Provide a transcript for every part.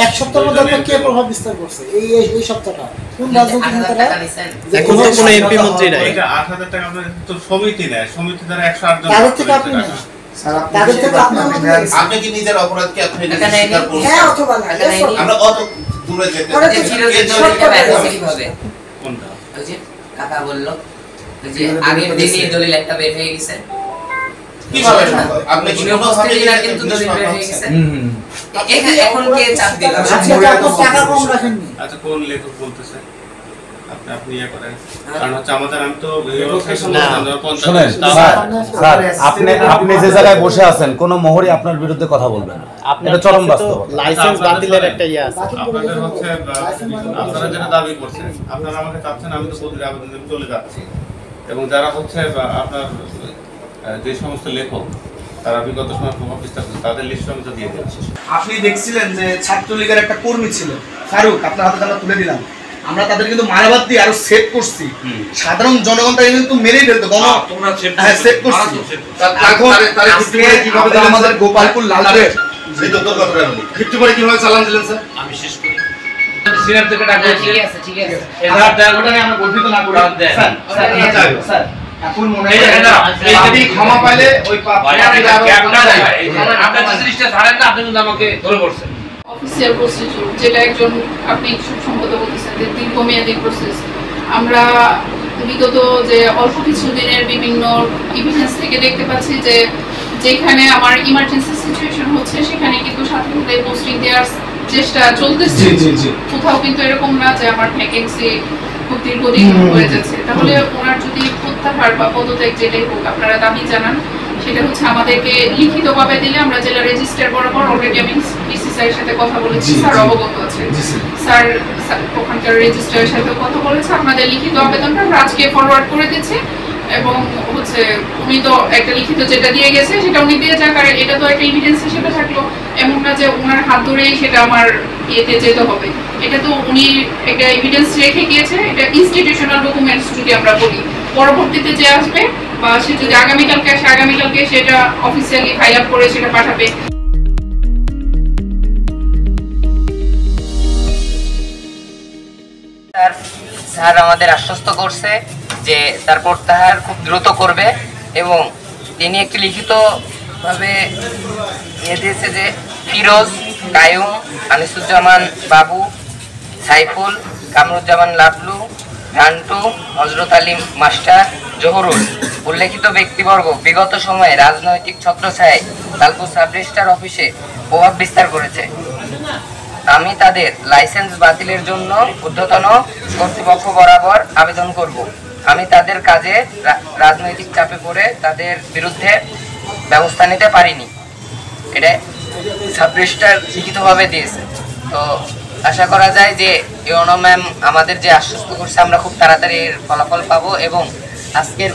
এক সপ্তাহের মধ্যে আপনার কে প্রভাব বিস্তার করছে এই সপ্তাহটা কোন রাজনৈতিক নেতারা এখন তো কোনো এমপি মন্ত্রী নাই। এটা ৮,০০০ টাকা আপনাদের তো সমিতি নেয়, সমিতি দ্বারা ১০৮ জন তাদের থেকে আপনি নেন তাদের থেকে আপনি কি নিজের অপরাধকে আপনি স্বীকার করছেন? হ্যাঁ অথবা না আমরা অত দূরে যেতে কোনটা ওই যে কাকা বললো যে আগের দিনই দলিল একটা বের হয়ে গেছে কিভাবে সম্ভব? আপনি কি কোনো ভাবে কিন্তু দলিল বের হয়ে গেছে এখন কে চাপ দিল? টাকা কম রাখেননি। আচ্ছা কোন লেখক বলতেছে? আপনি ইয়ে করেন, কারণ হচ্ছে আমাদের আমি তো আপনি যে জায়গায় বসে আছেন কোন মোহরই আপনার বিরুদ্ধে কথা বলবেন না, এটা চরম বাস্তব। লাইসেন্স বাতিলের একটা ইয়ে আছে। আপনাদের হচ্ছে আপনারা যেটা দাবি করছেন, আপনারা আমাকে চাচ্ছেন আমি তো বদলি আবেদন চলে যাচ্ছি, এবং যারা হচ্ছে আপনার যে সমস্ত লেখক তারা বিগত সময় প্রভাব বিস্তার করছে তাদের লিস্ট আমি তো দিয়ে দিচ্ছি। আপনি দেখছিলেন যে ছাত্রলীগের একটা কর্মী ছিল ফারুক, আপনার হাতে আমরা তুলে দিলাম, আমরা তাদের কিন্তু মারাবাদ দিয়ে আরো সেভ করছি, সাধারণ জনগণ তাকে কিন্তু মেরেই ফেলতো সেভ করছি। কিভাবে আমাদের গোপালপুর লালগেট ফিফটি করে কিভাবে চালান দিলেন স্যার? আমি শেষ করি সিনিয়র থেকে ডাক ঠিক আছে ঠিক আছে এবার ডায়ালগটা আমরা গঠিত না করি স্যার এখন মনে হয় এই যদি ক্ষমা পাইলে ওই পাপ আপনার যে জিনিসটা ছাড়েন না, আপনি কিন্তু আমাকে ধরে বলছেন অফিসিয়াল প্রসিডিউর, যেটা একজন আপনি সম্ভবত বলতেছেন যে দীর্ঘমেয়াদী প্রসেস। আমরা বিগত যে অল্প কিছু দিনের বিভিন্ন ইভিডেন্স থেকে দেখতে পাচ্ছি যে যেখানে আমার ইমার্জেন্সি সিচুয়েশন হচ্ছে সেখানে কিন্তু সাথে সাথে পোস্টিং দেওয়ার চেষ্টা চলতেছে। কোথাও কিন্তু এরকম না যে আমার ভ্যাকেন্সি খুব দীর্ঘদিন হয়ে যাচ্ছে। তাহলে ওনার যদি প্রত্যাহার বা পদত্যাগ যেটাই হোক আপনারা দাবি জানান, সেটা হচ্ছে আমাদেরকে লিখিতভাবে দিলে আমরা জেলা রেজিস্ট্রার বরাবর অলরেডি আমি ডিসি স্যারের সাথে কথা বলেছি, স্যার অবগত আছে, স্যার ওখানকার রেজিস্ট্রারের সাথে কথা বলেছে, আপনাদের লিখিত আবেদনটা আমরা আজকে ফরওয়ার্ড করে দিচ্ছি। এবং হচ্ছে উনি তো একটা লিখিত যেটা দিয়ে গেছে সেটা উনি দিয়ে যাক, আর এটা তো একটা এভিডেন্স হিসেবে থাকলো, এমন না যে ওনার হাত ধরেই সেটা আমার ইয়েতে যেতে হবে। এটা তো উনি একটা এভিডেন্স রেখে গিয়েছে, এটা ইনস্টিটিউশনাল ডকুমেন্টস যদি আমরা বলি, পরবর্তীতে যে আসবে বা সে যদি আগামীকালকে আসে আগামীকালকে সেটা অফিসিয়ালি ফাইল আপ করে সেটা পাঠাবে। স্যার আমাদের আশ্বস্ত করছে যে তার প্রত্যাহার খুব দ্রুত করবে, এবং তিনি একটি লিখিতভাবে নিয়ে দিয়েছে যে ফিরোজ, কায়ুম, আনিসুজ্জামান বাবু, সাইফুল, কামরুজ্জামান লাবলু, রান্টু, হজরত আলী মাস্টার, জহুরুল উল্লেখিত ব্যক্তিবর্গ বিগত সময়ে রাজনৈতিক ছত্রছায়ায় লালপুর সাব রেজিস্ট্রার অফিসে প্রভাব বিস্তার করেছে। আমি তাদের লাইসেন্স বাতিলের জন্য ঊর্ধ্বতন কর্তৃপক্ষ বরাবর আবেদন করব। আমি তাদের কাজে রাজনৈতিক চাপে পড়ে তাদের বিরুদ্ধে ব্যবস্থা নিতে পারিনি, এটা সাব রেজিস্ট্রার লিখিতভাবে দিয়েছে। তো আশা করা যায় যে ইউনো ম্যাম আমাদের যে আশ্বস্ত করছে আমরা খুব তাড়াতাড়ি এর ফলাফল পাবো, এবং আজকের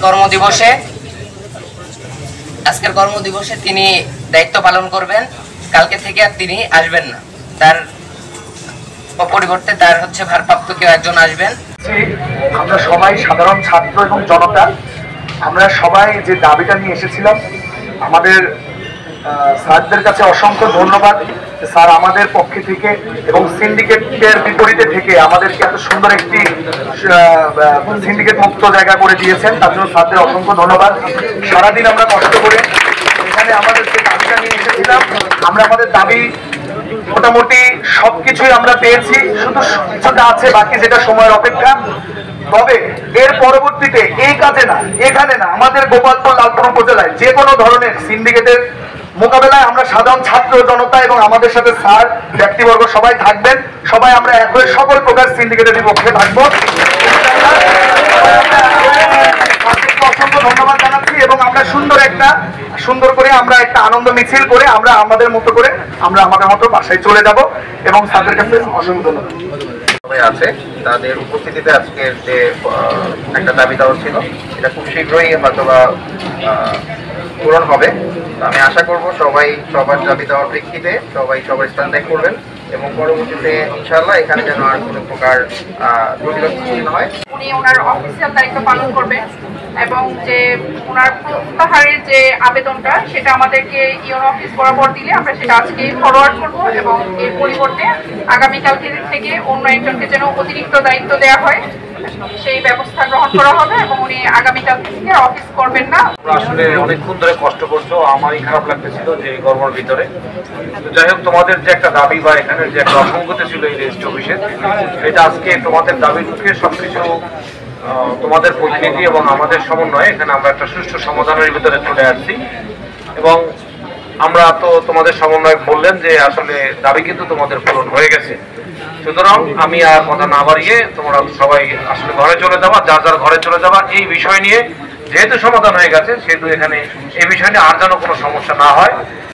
কর্মদিবসে তিনি দায়িত্ব পালন করবেন। কালকে থেকে আর তিনি আসবেন না, তার পরিবর্তে তার হচ্ছে ভারপ্রাপ্ত কেউ একজন আসবেন। আমরা সবাই সাধারণ ছাত্র এবং জনতা, আমরা সবাই যে দাবিটা নিয়ে এসেছিলাম, আমাদের স্যারদের কাছে অসংখ্য ধন্যবাদ। স্যার আমাদের পক্ষে থেকে এবং সিন্ডিকেটের বিপরীতে থেকে আমাদেরকে এত সুন্দর একটি সিন্ডিকেট মুক্ত জায়গা করে দিয়েছেন, তার জন্য স্যারদের অসংখ্য ধন্যবাদ। সারাদিন আমরা কষ্ট করে এখানে আমাদের যে দাবিটা নিয়ে এসেছিলাম, আমরা আমাদের দাবি মোটামুটি সবকিছুই আমরা পেয়েছি, শুধু কিছুটা আছে বাকি, যেটা সময়ের অপেক্ষা। তবে এর পরবর্তীতে এই কাজে না, এখানে না, আমাদের গোপালপুর লালপুর উপজেলায় যে কোনো ধরনের সিন্ডিকেটের মোকাবেলায় আমরা সাধারণ ছাত্র জনতা এবং আমাদের সাথে স্যার ব্যক্তিবর্গ সবাই থাকবেন, সবাই আমরা এক হয়ে সকল প্রকার সিন্ডিকেটের বিপক্ষে থাকবো। অসংখ্য ধন্যবাদ জানাচ্ছি, এবং আমরা সুন্দর করে আমরা একটা আনন্দ মিছিল করে আমরা আমাদের মতো করে আমরা আমাদের মতো বাসায় চলে যাব, এবং স্যারদের কাছে অসংখ্য ধন্যবাদ আছে। তাদের উপস্থিতিতে আজকের যে একটা দাবি দেওয়া ছিল এটা খুব শীঘ্রই হয়তোবা পূরণ হবে। আমি আশা করব সবাই সবার দাবি দেওয়ার প্রেক্ষিতে সবাই সবার স্থান ত্যাগ করবেন। এবং পরবর্তীতে ইনশাআল্লাহ এখানে যেন আর কোনো প্রকার জটিলতা সৃষ্টি না হয়। উনি ওনার অফিসিয়াল দায়িত্ব পালন করবেন এবং যে ওনার প্রত্যাহারের যে আবেদনটা সেটা আমাদেরকে ইউনো অফিস বরাবর দিলে আমরা সেটা আজকে ফরওয়ার্ড করব এবং এর পরিবর্তে আগামীকাল থেকে অন্য একজনকে যেন অতিরিক্ত দায়িত্ব দেওয়া হয় সেই ব্যবস্থা গ্রহণ করা হবে এবং উনি আগামীকাল থেকে অফিস করবেন না। আসলে অনেকক্ষণ ধরে কষ্ট করছো, আমারই খারাপ লাগতেছিল যে গর্ভের ভিতরে। তো যাই হোক, তোমাদের যে একটা দাবি বা এখানে যে একটা অসঙ্গতি ছিল এই রেজিস্ট্রি অফিসে, এটা আজকে তোমাদের দাবির মুখে সবকিছু তোমাদের প্রতিনিধি এবং আমাদের সমন্বয়ে এখানে আমরা একটা সুষ্ঠু সমাধানের ভিতরে চলে আসছি। এবং আমরা তো তোমাদের সমন্বয় বললেন যে আসলে দাবি কিন্তু তোমাদের পূরণ হয়ে গেছে। সুতরাং আমি আর কথা না বাড়িয়ে তোমরা সবাই আসলে ঘরে চলে যাবা, যার যার ঘরে চলে যাবা। এই বিষয় নিয়ে যেহেতু সমাধান হয়ে গেছে সেহেতু এখানে এই বিষয় নিয়ে আর যেন কোনো সমস্যা না হয়